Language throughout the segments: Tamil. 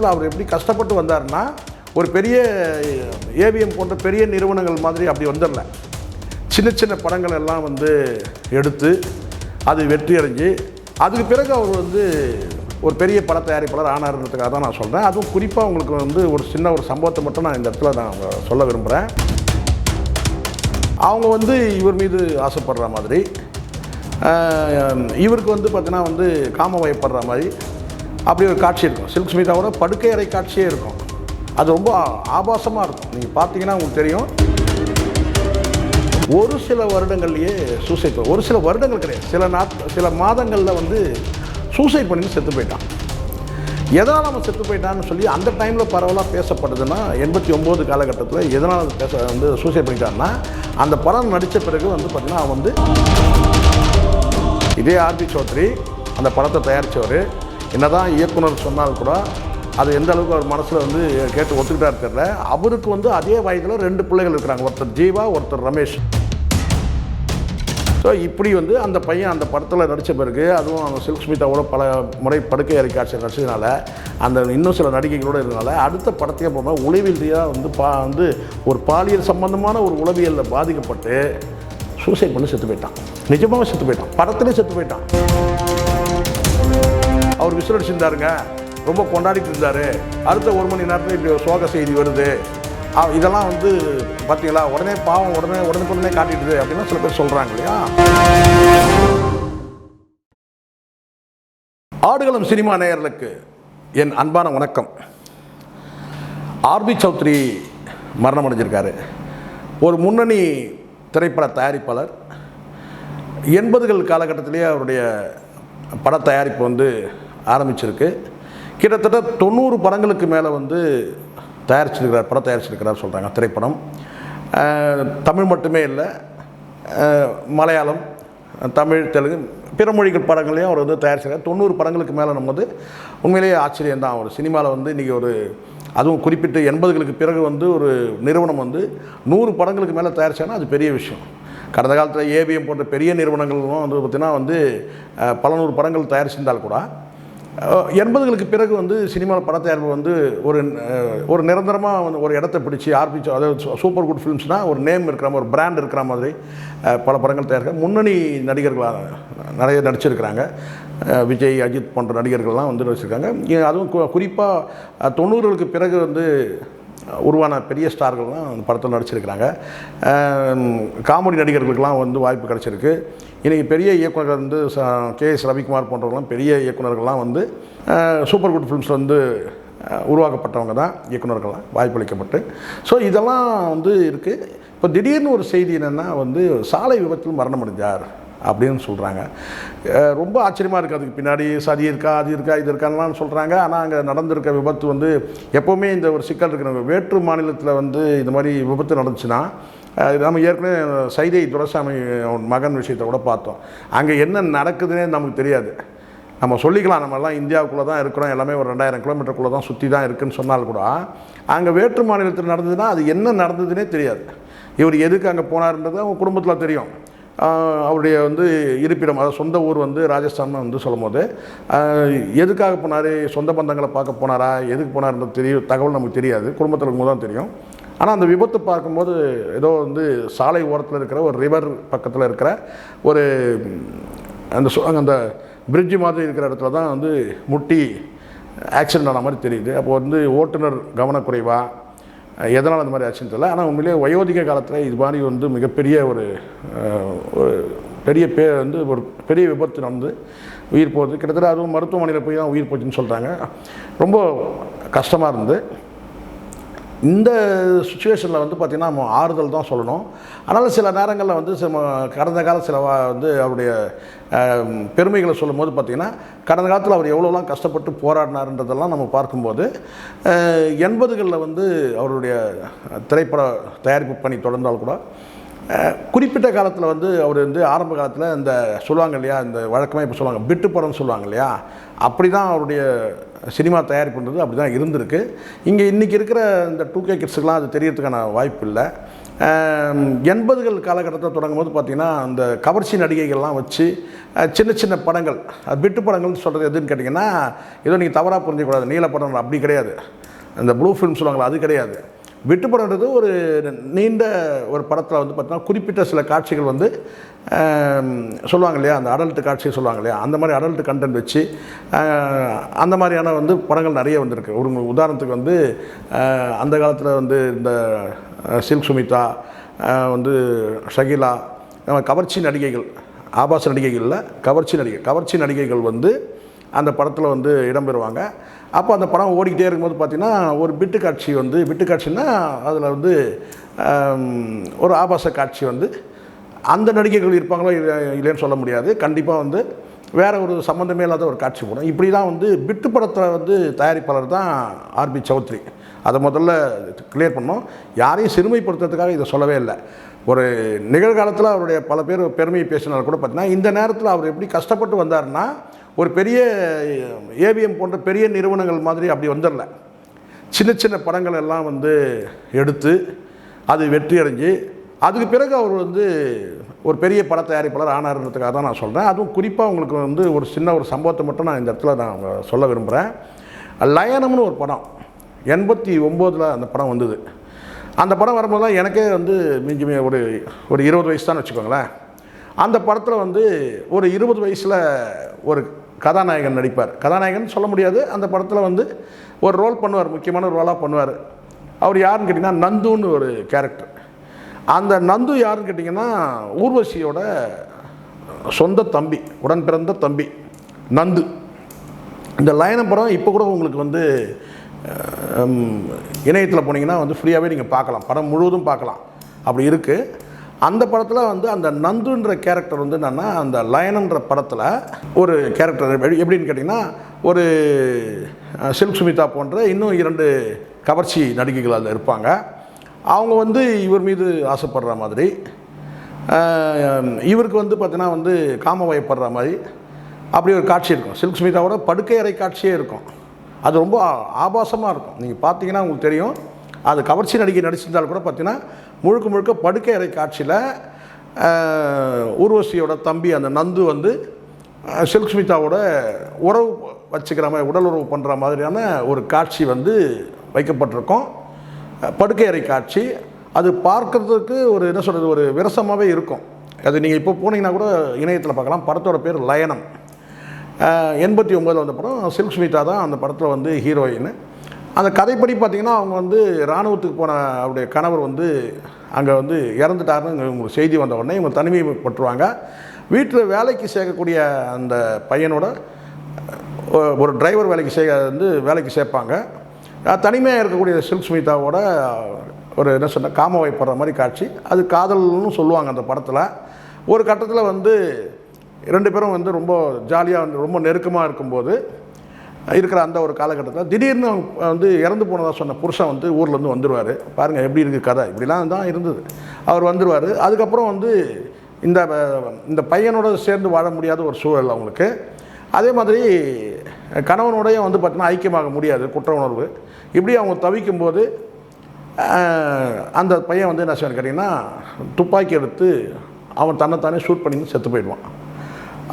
அவர் எப்படி கஷ்டப்பட்டு வந்தார்னா ஒரு பெரிய ஏவிஎம் போன்ற பெரிய நிறுவனங்கள் மாதிரி அப்படி வந்துடல. சின்ன சின்ன படங்கள் எல்லாம் வந்து எடுத்து அது வெற்றி அடைஞ்சு அதுக்கு பிறகு அவர் ஒரு பெரிய பட தயாரிப்பாளர் ஆனார்ன்றதுக்காக தான் நான் சொல்கிறேன். அதுவும் குறிப்பாக உங்களுக்கு ஒரு சின்ன ஒரு சம்பவத்தை மட்டும் நான் இந்த இடத்துல நான் சொல்ல விரும்புகிறேன். அவங்க இவர் மீது ஆசைப்படுற மாதிரி, இவருக்கு பார்த்தீங்கன்னா காம வயப்படுற மாதிரி அப்படி ஒரு காட்சி இருக்கும். சில்க் ஸ்மிதாவோட படுக்கை அறை காட்சியே இருக்கும். அது ரொம்ப ஆபாசமாக இருக்கும். நீங்கள் பார்த்தீங்கன்னா உங்களுக்கு தெரியும். ஒரு சில வருடங்கள்லேயே சூசைட், ஒரு சில வருடங்கள் கிடையாது, சில மாதங்களில் சூசைட் பண்ணி செத்து போயிட்டான். எதனால் அவன் செத்து போயிட்டான்னு சொல்லி அந்த டைமில் பரவலாக பேசப்படுதுன்னா 89 காலகட்டத்தில் எதனால் சூசைட் பண்ணிட்டான்னா, அந்த படம் நடித்த பிறகு பார்த்திங்கன்னா அவன் இதே ஆர்பி சௌத்ரி அந்த படத்தை தயாரித்தவர் என்னதான் இயக்குனர் சொன்னால் கூட அது எந்த அளவுக்கு அவர் மனசில் கேட்டு ஒத்துக்கிட்டாரு தெரியல. அவருக்கு அதே வயதில் 2 பிள்ளைகள் இருக்கிறாங்க, ஒருத்தர் ஜீவா, ஒருத்தர் ரமேஷ். ஸோ இப்படி அந்த பையன் அந்த படத்தில் நடித்த பிறகு, அதுவும் அவங்க சில்க் ஸ்மிதாவோட பல முறை படுக்கை அறை காட்சி நடிச்சதுனால, அந்த இன்னும் சில நடிகைகளோடு இருந்தனால அடுத்த படத்தையே போகும்போது உளவியல் ரீதியாக ஒரு பாலியல் சம்பந்தமான ஒரு உளவியலில் பாதிக்கப்பட்டு சூசைட் பண்ணி செத்து போயிட்டான். நிஜமாக செத்து போயிட்டான், படத்திலே செத்து போயிட்டான். அவர் விசிலடிச்சிருந்தாருங்க, ரொம்ப கொண்டாடிட்டு இருந்தார். அடுத்த 1 மணி நேரத்தில் இப்படி ஒரு சோக செய்தி வருது, இதெல்லாம் பார்த்தீங்களா, உடனே பாவம் உடனே காட்டிடுது அப்படின்னு சில பேர் சொல்கிறாங்க இல்லையா. ஆடுகளம் சினிமா நேயர்களுக்கு என் அன்பான வணக்கம். ஆர்பி சௌத்ரி மரணம் அடைஞ்சிருக்காரு. ஒரு முன்னணி திரைப்பட தயாரிப்பாளர். 80கள் காலகட்டத்திலேயே அவருடைய பட தயாரிப்பு ஆரம்பிச்சிருக்கு. கிட்டத்தட்ட 90 படங்களுக்கு மேலே படம் தயாரிச்சிருக்கிறார் சொல்கிறாங்க. திரைப்படம் தமிழ் மட்டுமே இல்லை, மலையாளம், தமிழ், தெலுங்கு, பிற மொழிகள் படங்களையும் அவர் தயாரிச்சிருக்கார். 90 படங்களுக்கு மேலே நம்ம உண்மையிலேயே ஆச்சரியம்தான். அவர் சினிமாவில் இன்றைக்கி அதுவும் குறிப்பிட்டு 80களுக்கு பிறகு ஒரு நிறுவனம் 100 படங்களுக்கு மேலே தயாரிச்சாங்கன்னா அது பெரிய விஷயம். கடந்த காலத்தில் ஏவிஎம் போன்ற பெரிய நிறுவனங்களும் பார்த்திங்கன்னா பல 100 படங்கள் தயாரிச்சிருந்தால் கூட 80களுக்கு பிறகு சினிமாவில் பட தயாரிப்பு ஒரு நிரந்தரமாக ஒரு இடத்த பிடிச்சி அதாவது சூப்பர் குட் ஃபிலிம்ஸ்னால் ஒரு நேம் இருக்கிற மாதிரி, ஒரு பிராண்ட் இருக்கிற மாதிரி பல படங்கள் தயாரிக்க முன்னணி நடிகர்களாக நிறைய நடிச்சிருக்கிறாங்க. விஜய், அஜித் போன்ற நடிகர்கள்லாம் நடிச்சிருக்காங்க. அதுவும் குறிப்பாக 90களுக்கு பிறகு உருவான பெரிய ஸ்டார்கள்லாம் அந்த படத்தில் நடிச்சிருக்கிறாங்க. காமெடி நடிகர்களுக்கெல்லாம் வாய்ப்பு கிடச்சிருக்கு. இன்றைக்கி பெரிய இயக்குநர்கள் KS ரவிக்குமார் போன்றவர்கள்லாம் பெரிய இயக்குநர்கள்லாம் சூப்பர் குட் ஃபிலிம்ஸில் உருவாக்கப்பட்டவங்க தான் இயக்குநர்கள்லாம் வாய்ப்பளிக்கப்பட்டு. ஸோ இதெல்லாம் இருக்குது. இப்போ திடீர்னு ஒரு செய்தி என்னென்னா சாலை விபத்தில் மரணம் அடைஞ்சார் அப்படின்னு சொல்கிறாங்க. ரொம்ப ஆச்சரியமாக இருக்குது. அதுக்கு பின்னாடி சதி இருக்கா, அது இருக்கா, இது இருக்கான்லாம் சொல்கிறாங்க. ஆனால் அங்கே நடந்திருக்க விபத்து எப்போவுமே இந்த ஒரு சிக்கல் இருக்கிறவங்க வேற்று மாநிலத்தில் இந்த மாதிரி விபத்து நடந்துச்சுன்னா, நம்ம ஏற்கனவே சைதை துரைசாமி மகன் விஷயத்தை கூட பார்த்தோம். அங்கே என்ன நடக்குதுன்னே நமக்கு தெரியாது. நம்ம சொல்லிக்கலாம், நம்மலாம் இந்தியாவுக்குள்ளே தான் இருக்கிறோம், எல்லாமே ஒரு 2000 கிலோமீட்டருக்குள்ளே தான் சுற்றி தான் இருக்குதுன்னு சொன்னால் கூட அங்கே வேற்று மாநிலத்தில் நடந்ததுன்னா அது என்ன நடந்ததுன்னே தெரியாது. இவர் எதுக்கு அங்கே போனார்ன்றது அவங்க குடும்பத்தில் தெரியும். அவருடைய இருப்பிடம், அதாவது சொந்த ஊர் ராஜஸ்தான் சொல்லும் போது எதுக்காக போனார், சொந்த பந்தங்களை பார்க்க போனாரா, எதுக்கு போனார்ன்றது தகவல் நமக்கு தெரியாது. குடும்பத்தில் இருக்கும்போது தான் தெரியும். ஆனால் அந்த விபத்து பார்க்கும்போது ஏதோ சாலை ஓரத்தில் இருக்கிற ஒரு ரிவர் பக்கத்தில் இருக்கிற ஒரு அந்த பிரிட்ஜு மாதிரி இருக்கிற இடத்துல தான் முட்டி ஆக்சிடென்ட் ஆன மாதிரி தெரியுது. அப்போ ஓட்டுநர் கவனக்குறைவா எதனால் அந்த மாதிரி ஆச்சுன்னு தெரியல. ஆனால் உண்மையிலேயே வயோதிக காலத்தில் இது மாதிரி மிகப்பெரிய ஒரு பெரிய ஒரு பெரிய விபத்து நடந்து உயிர் போகுது. கிட்டத்தட்ட அதுவும் மருத்துவமனையில் போய் தான் உயிர் போச்சுன்னு சொல்கிறாங்க. ரொம்ப கஷ்டமாக இருந்து இந்த சுச்சுவேஷனில் பார்த்திங்கன்னா நம்ம ஆறுதல் தான் சொல்லணும். அதனால் சில நேரங்களில் கடந்த கால சில அவருடைய பெருமைகளை சொல்லும் போது பார்த்திங்கன்னா கடந்த காலத்தில் அவர் எவ்வளோலாம் கஷ்டப்பட்டு போராடினார்ன்றதெல்லாம் நம்ம பார்க்கும்போது 80களில் அவருடைய திரைப்பட தயாரிப்பு பணி தொடர்ந்தால் கூட குறிப்பிட்ட காலத்தில் அவர் ஆரம்ப காலத்தில் இந்த சொல்லுவாங்க இல்லையா, இந்த வழக்கமாக இப்போ சொல்லுவாங்க பிட்டு படம்னு சொல்லுவாங்க இல்லையா, அப்படி தான் அவருடைய சினிமா தயாரிப்புன்றது அப்படி தான் இருந்திருக்கு. இங்கே இன்றைக்கி இருக்கிற இந்த 2K கிட்ஸுக்கெலாம் அது தெரியறதுக்கான வாய்ப்பு இல்லை. 80கள் காலகட்டத்தில் தொடங்கும் போது பார்த்திங்கன்னா அந்த கவர்ச்சி நடிகைகள்லாம் வச்சு சின்ன சின்ன படங்கள், பிட்டு படங்கள்னு சொல்கிறது எதுன்னு கேட்டிங்கன்னா, ஏதோ நீங்கள் தவறாக புரிஞ்சிக்கூடாது, நீல படம் அப்படி கிடையாது, அந்த ப்ளூ ஃபிலிம் சொல்லுவாங்களா அது கிடையாது. விட்டு படம்ன்றது ஒரு நீண்ட ஒரு படத்தில் வந்து பார்த்தீங்கன்னா குறிப்பிட்ட சில காட்சிகள் வந்து சொல்லுவாங்க இல்லையா, அந்த அடல்ட்டு காட்சியை சொல்லுவாங்க இல்லையா, அந்த மாதிரி அடல்ட்டு கண்டென்ட் வச்சு அந்த மாதிரியான வந்து படங்கள் நிறைய வந்திருக்கு. ஒரு உதாரணத்துக்கு வந்து அந்த காலத்தில் வந்து இந்த சில்க் சுமிதா வந்து ஷகிலா கவர்ச்சி நடிகைகள், ஆபாச நடிகைகளில் கவர்ச்சி நடிகைகள் வந்து அந்த படத்தில் வந்து இடம்பெறுவாங்க. அப்போ அந்த படம் ஓடிக்கிட்டே இருக்கும்போது பார்த்திங்கன்னா ஒரு பிட்டு காட்சின்னா அதில் வந்து ஒரு ஆபாச காட்சி வந்து அந்த நடிகைகள் இருப்பாங்களோ இல்லைன்னு சொல்ல முடியாது, கண்டிப்பாக வந்து வேறு ஒரு சம்மந்தமே இல்லாத ஒரு காட்சி போடும். இப்படி தான் வந்து பிட்டு படத்தில் வந்து தயாரிப்பாளர் தான் ஆர்பி சௌத்ரி. அதை முதல்ல கிளியர் பண்ணோம். யாரையும் சிறுமைப்படுத்துறதுக்காக இதை சொல்லவே இல்லை. ஒரு நிகழ்காலத்தில் அவருடைய பல பேர் பெருமையை பேசினாலும் கூட பார்த்திங்கன்னா இந்த நேரத்தில் அவர் எப்படி கஷ்டப்பட்டு வந்தார்னா, ஒரு பெரிய ஏவிஎம் போன்ற பெரிய நிறுவனங்கள் மாதிரி அப்படி வந்துடல. சின்ன சின்ன படங்கள் எல்லாம் வந்து எடுத்து அது வெற்றி அடைஞ்சு அதுக்கு பிறகு அவர் வந்து ஒரு பெரிய பட தயாரிப்பாளர் ஆனார்ன்றதுக்காக தான் நான் சொல்கிறேன். அதுவும் குறிப்பாக உங்களுக்கு வந்து ஒரு சின்ன ஒரு சம்பவத்தை மட்டும் நான் இந்த இடத்துல நான் சொல்ல விரும்புகிறேன். லயனம்னு ஒரு படம் 89 அந்த படம் வந்தது. அந்த படம் வரும்போது தான் எனக்கே வந்து மிஞ்சி ஒரு 20 வயசு தான் வச்சுக்கோங்களேன். அந்த படத்தில் வந்து ஒரு 20 வயசில் ஒரு கதாநாயகன் நடிப்பார். கதாநாயகன் சொல்ல முடியாது, அந்த படத்தில் வந்து ஒரு ரோல் பண்ணுவார், முக்கியமான ஒரு ரோலாக பண்ணுவார். அவர் யாருன்னு கேட்டிங்கன்னா நந்துன்னு ஒரு கேரக்டர். அந்த நந்து யாருன்னு கேட்டிங்கன்னா ஊர்வசியோட சொந்த தம்பி, உடன் பிறந்த தம்பி நந்து. இந்த லயனம் படம் இப்போ கூட உங்களுக்கு வந்து இணையத்தில் போனீங்கன்னா வந்து ஃப்ரீயாகவே நீங்கள் பார்க்கலாம், படம் முழுவதும் பார்க்கலாம், அப்படி இருக்குது. அந்த படத்தில் வந்து அந்த நந்துன்ற கேரக்டர் வந்து என்னென்னா, அந்த லயனன்ற படத்தில் ஒரு கேரக்டர் எப்படின்னு கேட்டிங்கன்னா, ஒரு சில்க் சுமிதா போன்ற இன்னும் 2 கவர்ச்சி நடிகைகள் அதில் இருப்பாங்க. அவங்க வந்து இவர் மீது ஆசைப்படுற மாதிரி, இவருக்கு வந்து பார்த்தீங்கன்னா வந்து காம வயப்படுற மாதிரி அப்படி ஒரு காட்சி இருக்கும். சில்க் சுமிதாவோட படுக்கை அறை காட்சியே இருக்கும். அது ரொம்ப ஆபாசமாக இருக்கும். நீங்கள் பார்த்தீங்கன்னா உங்களுக்கு தெரியும். அது கவர்ச்சி நடிகை நடிச்சிருந்தாலும் கூட பார்த்தீங்கன்னா முழுக்க படுக்கை அறை காட்சியில் ஊர்வசியோட தம்பி அந்த நந்து வந்து சில்க் சுமிதாவோட உறவு வச்சுக்கிற மாதிரி, உடல் உறவு பண்ணுற மாதிரியான ஒரு காட்சி வந்து வைக்கப்பட்டிருக்கும். படுக்கை அறை காட்சி. அது பார்க்குறதுக்கு ஒரு என்ன சொல்கிறது, ஒரு விரசமாகவே இருக்கும். அது நீங்கள் இப்போ போனீங்கன்னா கூட இணையத்தில் பார்க்கலாம். படத்தோட பேர் லயனம். 89 வந்த படம். சில்க் சுமிதா தான் அந்த படத்தில் வந்து ஹீரோயின். அந்த கதைப்படி பார்த்திங்கன்னா அவங்க வந்து இராணுவத்துக்கு போன அவருடைய கணவர் வந்து அங்கே வந்து இறந்துட்டாருன்னு உங்களுக்கு செய்தி வந்த உடனே இவங்க தனிமைப்பட்டுருவாங்க. வீட்டில் வேலைக்கு சேர்க்கக்கூடிய அந்த பையனோட ஒரு டிரைவர் வேலைக்கு சேர்ப்பாங்க. தனிமையாக இருக்கக்கூடிய சில்க் சுமிதாவோட ஒரு என்ன சொன்ன காம வைப்படுற மாதிரி காட்சி. அது காதல்னு சொல்லுவாங்க அந்த படத்தில். ஒரு கட்டத்தில் வந்து 2 பேரும் வந்து ரொம்ப ஜாலியாக வந்து ரொம்ப நெருக்கமாக இருக்கும்போது இருக்கிற அந்த ஒரு காலகட்டத்தில் திடீர்னு வந்து இறந்து போனதாக சொன்ன புருஷன் வந்து ஊர்லேருந்து வந்துடுவார். பாருங்கள் எப்படி இருக்குது கதை, இப்படிலாம் தான் இருந்தது. அவர் வந்துடுவார். அதுக்கப்புறம் வந்து இந்த பையனோட சேர்ந்து வாழ முடியாத ஒரு சூழல் அவங்களுக்கு. அதே மாதிரி கணவனோடையும் வந்து பார்த்திங்கன்னா ஐக்கியமாக முடியாது, குற்ற உணர்வு. இப்படி அவங்க தவிக்கும்போது அந்த பையன் வந்து என்ன செய்வான்னு கேட்டிங்கன்னா துப்பாக்கி எடுத்து அவன் தன்னைத்தானே ஷூட் பண்ணி செத்து போயிடுவான்.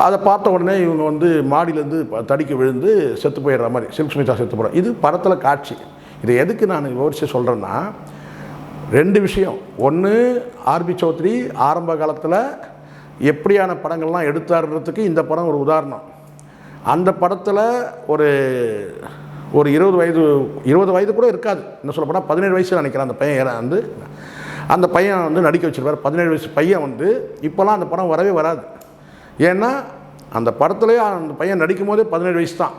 அதை பார்த்த உடனே இவங்க வந்து மாடியிலேருந்து தடிக்க விழுந்து செத்து போயிடுற மாதிரி சில்க் சுமிதா செத்து போகிறான். இது படத்தில் காட்சி. இதை எதுக்கு நான் விவரித்து சொல்கிறேன்னா, 2 விஷயம். ஒன்று, ஆர்பி சௌத்ரி ஆரம்ப காலத்தில் எப்படியான படங்கள்லாம் எடுத்தாருன்றதுக்கு இந்த படம் ஒரு உதாரணம். அந்த படத்தில் ஒரு 20 வயது கூட இருக்காது. என்ன சொல்ல போனால் 17 வயசு நினைக்கிறேன் அந்த பையன் வந்து நடிக்க வச்சுருப்பார். 17 வயசு பையன் வந்து இப்போலாம் அந்த படம் வரவே வராது. ஏன்னா அந்த படத்துலேயே அந்த பையன் நடிக்கும் போதே 17 வயசு தான்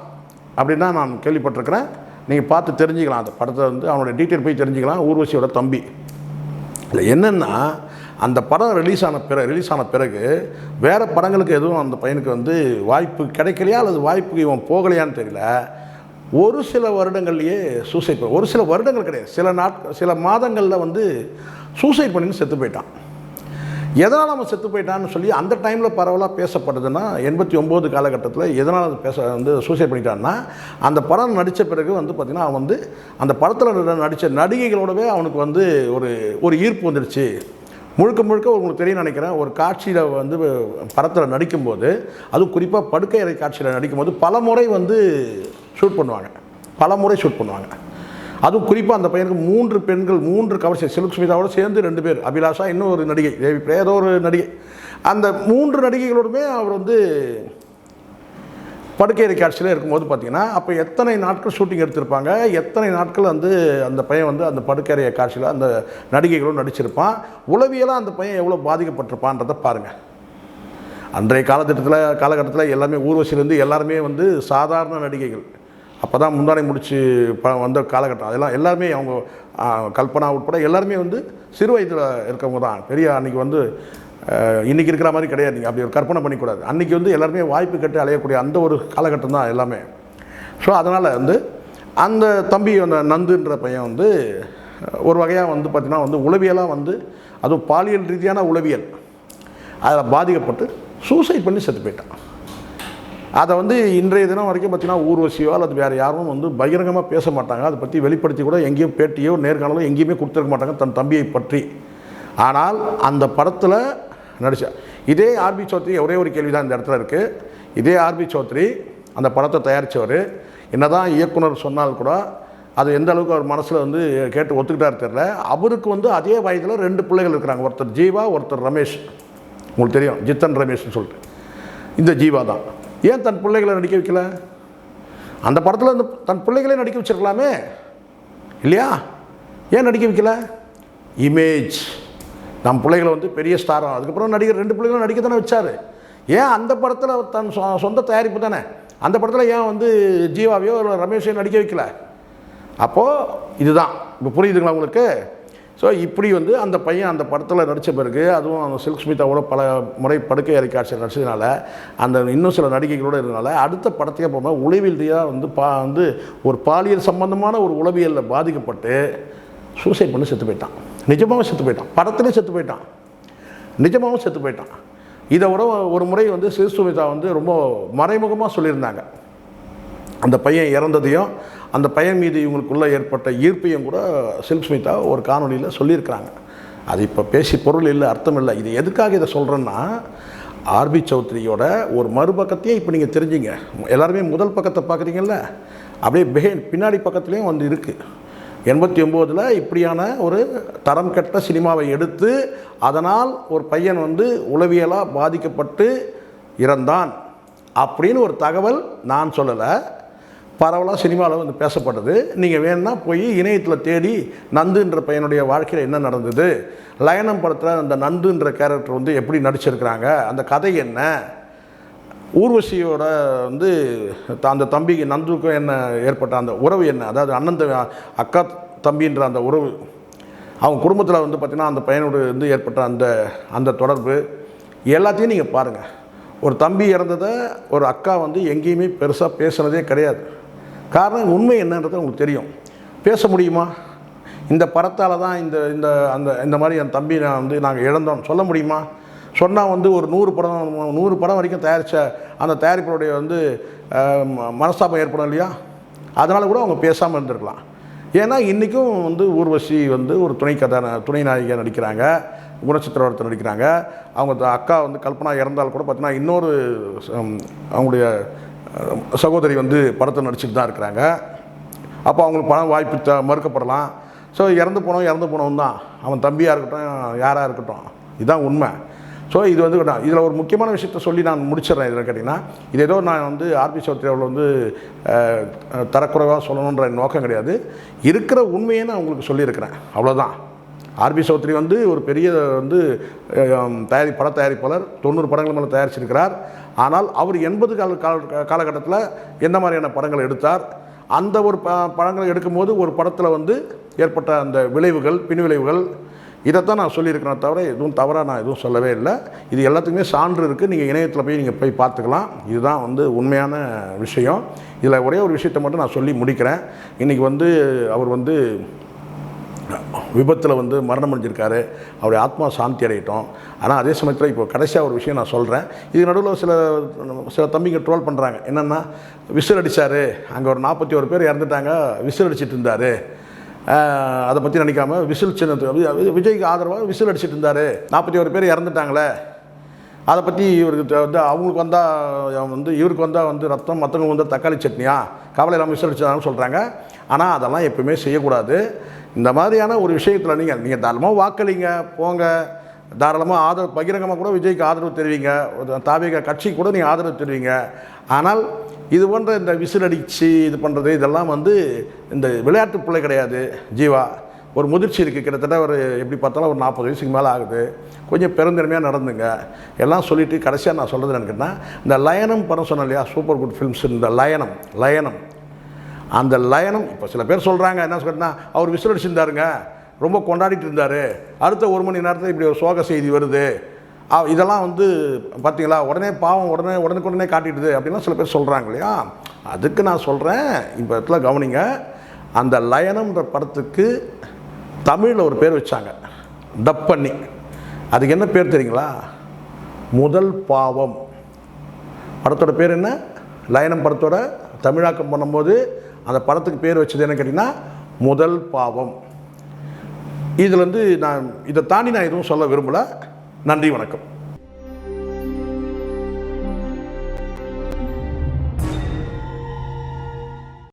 அப்படின்னா நான் கேள்விப்பட்டிருக்கிறேன். நீங்கள் பார்த்து தெரிஞ்சுக்கலாம். அந்த படத்தை வந்து அவனுடைய டீட்டெயில் போய் தெரிஞ்சுக்கலாம். ஊர்வசியோட தம்பி. இல்லை என்னென்னா, அந்த படம் ரிலீஸ் ஆன பிறகு வேறு படங்களுக்கு எதுவும் அந்த பையனுக்கு வந்து வாய்ப்பு கிடைக்கலையா அல்லது வாய்ப்புக்கு இவன் போகலையான்னு தெரியல. ஒரு சில வருடங்கள்லேயே சூசைட் ஒரு சில வருடங்கள் கிடையாது, சில மாதங்களில் வந்து சூசைட் பண்ணின்னு செத்து போயிட்டான். எதனால் அவன் செத்து போயிட்டான்னு சொல்லி அந்த டைமில் பரவலாக பேசப்படுதுன்னா 89 காலகட்டத்தில் எதனால் சூசைட் பண்ணிட்டான்னா, அந்த படம் நடித்த பிறகு பார்த்திங்கன்னா அவன் அந்த படத்தில் நடித்த நடிகைகளோடவே அவனுக்கு ஒரு ஈர்ப்பு வந்துடுச்சு. முழுக்க முழுக்க உங்களுக்கு தெரியும் நினைக்கிறேன், ஒரு காட்சியில் படத்தில் நடிக்கும்போது, அதுவும் குறிப்பாக படுக்கை அறை காட்சியில் நடிக்கும்போது பல முறை ஷூட் பண்ணுவாங்க. அதுவும் குறிப்பாக அந்த பையனுக்கு 3 பெண்கள், 3 கவர்ச்சி, சில்க் ஸ்மிதாவோட சேர்ந்து 2 பேர், அபிலாஷா, இன்னும் ஒரு நடிகை தேவி பிரியா, ஏதோ ஒரு நடிகை, அந்த 3 நடிகைகளோடுமே அவர் படுக்கை காட்சியில் இருக்கும்போது பார்த்தீங்கன்னா, அப்போ எத்தனை நாட்கள் ஷூட்டிங் எடுத்திருப்பாங்க, எத்தனை நாட்கள் அந்த பையன் அந்த படுக்கை காட்சியில் அந்த நடிகைகளோடு நடிச்சிருப்பான், உளவியலாக அந்த பையன் எவ்வளோ பாதிக்கப்பட்டிருப்பான்றதை பாருங்கள். அன்றைய காலகட்டத்தில் எல்லாமே ஊர்வசிலேருந்து எல்லாருமே சாதாரண நடிகைகள். அப்போ தான் முந்தானை முடிச்சு வந்த காலகட்டம். அதெல்லாம் எல்லாருமே அவங்க கல்பனா உட்பட எல்லாருமே சிறு வயதில் இருக்கவங்க தான். பெரிய அன்றைக்கி இன்றைக்கி இருக்கிற மாதிரி கிடையாது. நீங்கள் அப்படி ஒரு கற்பனை பண்ணிக்கூடாது. அன்றைக்கி எல்லாருமே வாய்ப்பு கட்டு அலையக்கூடிய அந்த ஒரு காலகட்டம் தான் எல்லாமே. ஸோ அதனால் அந்த தம்பி நந்துன்ற பையன் ஒரு வகையாக பார்த்திங்கன்னா உளவியலாக அதுவும் பாலியல் ரீதியான உளவியல் அதில் பாதிக்கப்பட்டு சூசைட் பண்ணி செத்து போயிட்டான். அதை இன்றைய தினம் வரைக்கும் பார்த்திங்கன்னா ஊர்வசியோ அல்லது வேறு யாரும் பகிரங்கமாக பேச மாட்டாங்க. அதை பற்றி வெளிப்படுத்தி கூட எங்கேயும் பேட்டியோ நேர்காணலோ எங்கேயுமே கொடுத்துருக்க மாட்டாங்க தன் தம்பியை பற்றி. ஆனால் அந்த படத்தில் நடித்த இதே ஆர்பி சௌத்ரி, ஒரே ஒரு கேள்வி தான் இந்த இடத்துல இருக்குது. இதே ஆர்பி சௌத்ரி அந்த படத்தை தயாரித்தவர், என்ன தான் இயக்குனர் சொன்னால் கூட அது எந்த அளவுக்கு அவர் மனசில் கேட்டு ஒத்துக்கிட்டார் தெரியல. அவருக்கு அதே வயதில் 2 பிள்ளைகள் இருக்கிறாங்க. ஒருத்தர் ஜீவா, ஒருத்தர் ரமேஷ். உங்களுக்கு தெரியும், ஜித்தன் ரமேஷ்னு சொல்லிட்டு. இந்த ஜீவா தான் ஏன் தன் பிள்ளைகளை நடிக்க வைக்கல? அந்த படத்தில் தன் பிள்ளைகளே நடிக்க வச்சிருக்கலாமே இல்லையா? ஏன் நடிக்க வைக்கல? இமேஜ், நம் பிள்ளைகளை பெரிய ஸ்டாராக, அதுக்கப்புறம் நடிகர் 2 பிள்ளைகளும் நடிக்க தானே வச்சார். ஏன் அந்த படத்தில் தன் சொந்த தயாரிப்பு தானே, அந்த படத்தில் ஏன் ஜீவாவையோ ரமேஷையோ நடிக்க வைக்கல? அப்போது இதுதான் இப்போ புரியுதுங்களா உங்களுக்கு? ஸோ இப்படி அந்த பையன் அந்த படத்தில் நடித்த பிறகு, அதுவும் அந்த சில்க் ஸ்மிதாவோட பல முறை படுக்கை அறை காட்சியில் நடிச்சதுனால, அந்த இன்னும் சில நடிகைகளோடு இருந்தனால அடுத்த படத்தையே போகும்போது உளவியல் ரீதியாக ஒரு பாலியல் சம்பந்தமான ஒரு உளவியலில் பாதிக்கப்பட்டு சூசைட் பண்ணி செத்து போயிட்டான். நிஜமாகவும் செத்து போயிட்டான். படத்திலே செத்து போயிட்டான். நிஜமாகவும் செத்து போயிட்டான். இதை விட ஒரு முறை சில்க் ஸ்மிதா ரொம்ப மறைமுகமாக சொல்லியிருந்தாங்க. அந்த பையன் இறந்ததையும் அந்த பையன் மீது இவங்களுக்குள்ளே ஏற்பட்ட ஈர்ப்பையும் கூட சில்க் ஸ்மிதா ஒரு காணொலியில் சொல்லியிருக்கிறாங்க. அது இப்போ பேசி பொருள் இல்லை, அர்த்தம் இல்லை. இது எதுக்காக இதை சொல்கிறேன்னா, ஆர்பி சௌத்ரியோட ஒரு மறுபக்கத்தையும் இப்போ நீங்கள் தெரிஞ்சிங்க. எல்லாருமே முதல் பக்கத்தை பார்க்குறீங்கல்ல, அப்படியே பின்னாடி பக்கத்துலேயும் இருக்குது. 89 இப்படியான ஒரு தரம் கெட்ட சினிமாவை எடுத்து அதனால் ஒரு பையன் உளவியலாக பாதிக்கப்பட்டு இறந்தான் அப்படின்னு ஒரு தகவல் நான் சொல்லலை, பரவலாக சினிமாவில் பேசப்பட்டது. நீங்கள் வேணும்னா போய் இணையத்தில் தேடி நந்துன்ற பையனுடைய வாழ்க்கையில் என்ன நடந்தது, லயனம் படத்தில் அந்த நந்துன்ற கேரக்டர் எப்படி நடிச்சிருக்கிறாங்க, அந்த கதை என்ன, ஊர்வசியோட அந்த தம்பிக்கு நந்துக்கும் என்ன ஏற்பட்ட அந்த உறவு என்ன, அதாவது அண்ணன் அக்கா தம்பின்ற அந்த உறவு, அவங்க குடும்பத்தில் பார்த்திங்கன்னா அந்த பையனோடு ஏற்பட்ட அந்த தொடர்பு எல்லாத்தையும் நீங்கள் பாருங்கள். ஒரு தம்பி இறந்ததை ஒரு அக்கா எங்கேயுமே பெருசாக பேசுனதே கிடையாது. காரணம் உண்மை என்னன்றது உங்களுக்கு தெரியும். பேச முடியுமா? இந்த படத்தால் தான் இந்த மாதிரி என் தம்பி நாங்கள் இழந்தோம் சொல்ல முடியுமா? சொன்னால் ஒரு 100 படம் வரைக்கும் தயாரித்த அந்த தயாரிப்பனுடைய மனஸ்தாபம் ஏற்படும் இல்லையா? அதனால் கூட அவங்க பேசாமல் இருந்திருக்கலாம். ஏன்னா இன்றைக்கும் ஊர்வசி ஒரு துணை நாயகியாக நடிக்கிறாங்க, குணச்சித்திரவரத்தை நடிக்கிறாங்க. அவங்க அக்கா கல்பனா இறந்தால் கூட பார்த்தீங்கன்னா இன்னொரு அவங்களுடைய சகோதரி படத்தை நடிச்சுட்டு தான் இருக்கிறாங்க. அப்போ அவங்களுக்கு பணம் வாய்ப்பு மறுக்கப்படலாம். ஸோ இறந்து போனவன் தான் அவன் தம்பியாக இருக்கட்டும், யாராக இருக்கட்டும், இதுதான் உண்மை. ஸோ இது இதில் ஒரு முக்கியமான விஷயத்த சொல்லி நான் முடிச்சிடறேன். இதில் கேட்டிங்கன்னா, இது ஏதோ நான் ஆர்பி சௌத்ரி அவர்கள் தரக்குறைவாக சொல்லணுன்ற நோக்கம் கிடையாது. இருக்கிற உண்மையை நான் உங்களுக்கு சொல்லியிருக்கிறேன், அவ்வளோதான். ஆர்பி சௌத்ரி ஒரு பெரிய பட தயாரிப்பாளர், 90 படங்கள் மேலே தயாரிச்சிருக்கிறார். ஆனால் அவர் 80 காலகட்டத்தில் எந்த மாதிரியான படங்கள் எடுத்தார், அந்த ஒரு படங்களை எடுக்கும்போது ஒரு படத்தில் ஏற்பட்ட அந்த விளைவுகள், பின்விளைவுகள், இதைத்தான் நான் சொல்லியிருக்கிறேன். தவிர எதுவும் தவறாக நான் எதுவும் சொல்லவே இல்லை. இது எல்லாத்துக்குமே சான்று இருக்குது. நீங்கள் இணையத்தில் போய் பார்த்துக்கலாம். இதுதான் உண்மையான விஷயம். இதில் ஒரே ஒரு விஷயத்தை மட்டும் நான் சொல்லி முடிக்கிறேன். இன்றைக்கி அவர் விபத்தில் வந்து மரணம் அடைஞ்சிருக்காரு. அவருடைய ஆத்மா சாந்தி அடையட்டும். ஆனால் அதே சமயத்தில் இப்போ கடைசியாக ஒரு விஷயம் நான் சொல்கிறேன். இது நடுவில் சில தம்பிங்க ட்ரோல் பண்ணுறாங்க. என்னென்னா, விசில் அடித்தார், அங்கே ஒரு 41 பேர் இறந்துட்டாங்க, விசில் அடிச்சிட்டு இருந்தார், அதை பற்றி நினைக்காம விசில் சின்ன விஜய்க்கு ஆதரவாக விசில் அடிச்சிட்டு இருந்தார், 41 பேர் இறந்துட்டாங்களே, அதை பற்றி இவருக்கு வந்து அவங்களுக்கு வந்தால் வந்து இவருக்கு வந்தால் வந்து ரத்தம், மற்றவங்க வந்தால் தக்காளி சட்னியா, கவலை இல்லாமல் விசில் அடிச்சதான்னு சொல்கிறாங்க. ஆனால் அதெல்லாம் எப்பவுமே செய்யக்கூடாது. இந்த மாதிரியான ஒரு விஷயத்தில் நீங்கள் தாராளமாக வாக்களிங்க, போங்க, தாராளமாக பகிரங்கமாக கூட விஜய்க்கு ஆதரவு தெரிவிங்க, தாவேக கட்சிக்கு கூட நீங்கள் ஆதரவு தெரிவிங்க. ஆனால் இது போன்ற இந்த விசில் அடித்து இது பண்ணுறது இதெல்லாம் வந்து இந்த விளையாட்டு பிள்ளை கிடையாது. ஜீவா ஒரு முதிர்ச்சி இருக்குது, கிட்டத்தட்ட ஒரு எப்படி பார்த்தாலும் ஒரு 40 வயசுக்கு மேலே ஆகுது. கொஞ்சம் பெருந்தன்மையாக நடந்துங்க. எல்லாம் சொல்லிவிட்டு கடைசியாக நான் சொல்கிறது என்னன்னு கேட்டால், இந்த லயனம் படம் சொன்னேன் இல்லையா, சூப்பர் குட் ஃபிலிம்ஸ், இந்த லயனம் அந்த லயனம் இப்போ சில பேர் சொல்கிறாங்க என்ன சொன்னால், அவர் விசில் அடிச்சிருந்தாருங்க, ரொம்ப கொண்டாடிட்டு இருந்தார், அடுத்த 1 மணி நேரத்தில் இப்படி ஒரு சோக செய்தி வருது, இதெல்லாம் வந்து பார்த்தீங்களா உடனே பாவம் உடனுக்குடனே காட்டிடுது அப்படின்லாம் சில பேர் சொல்கிறாங்க இல்லையா. அதுக்கு நான் சொல்கிறேன், இப்போ இடத்துல கவனிங்க. அந்த லயனம்ன்ற படத்துக்கு தமிழில் ஒரு பேர் வச்சாங்க, டப் பண்ணி. அதுக்கு என்ன பேர் தெரியுங்களா? முதல் பாவம். படத்தோட பேர் என்ன? லயனம் படத்தோட தமிழாக்கம் பண்ணும்போது அந்த படத்துக்கு பேர் வச்சது என்ன கேட்டிங்கன்னா, முதல் பாவம். இதில் வந்து நான் இதை தாண்டி நான் எதுவும் சொல்ல விரும்பலை. நன்றி, வணக்கம்.